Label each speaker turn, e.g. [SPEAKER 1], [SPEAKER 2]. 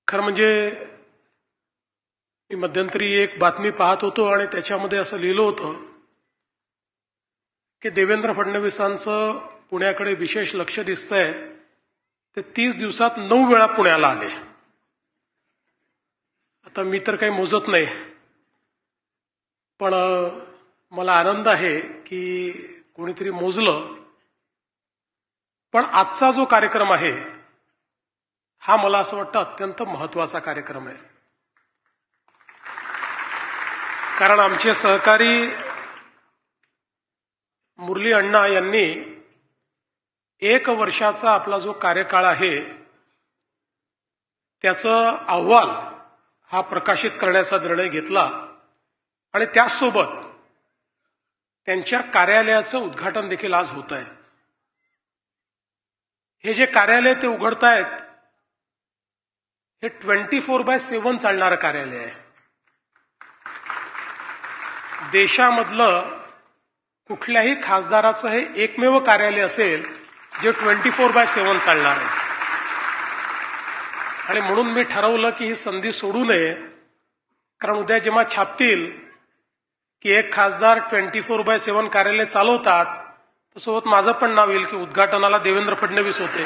[SPEAKER 1] खरं म्हणजे मी मध्यंतरी एक बातमी पाहत होतो आणि त्याच्यामध्ये असं लिहिलं होतं की देवेंद्र फडणवीसांचं पुण्याकडे विशेष लक्ष दिसतंय. ते 30 दिवसात 9 वेळा पुण्याला आले. आता मी तर काही मोजत नाही, पण मला आनंद आहे की कोणीतरी मोजलं. पण आजचा जो कार्यक्रम आहे हा मला असं वाटतं अत्यंत महत्वाचा कार्यक्रम आहे. कारण आमचे सहकारी मुरली अण्णा यांनी 1 वर्षाचा आपला जो कार्यकाळ आहे त्याचा अहवाल हा प्रकाशित करण्याचा निर्णय घेतला आणि त्याचसोबत त्यांच्या कार्यालयाचं उद्घाटन देखील आज होत आहे. हे जे कार्यालय ते उघडतायत हे 24/7 चालणारं कार्यालय आहे. देशामधलं कुठल्याही खासदाराचं हे एकमेव कार्यालय असेल जे 24/7 चालणार आहे. आणि म्हणून मी ठरवलं की ही संधी सोडू नये. कारण उद्या जेव्हा छापतील की एक खासदार 24/7 कार्यालय चालवतात, तसोबत माझं पण नाव येईल की उद्घाटनाला देवेंद्र फडणवीस होते.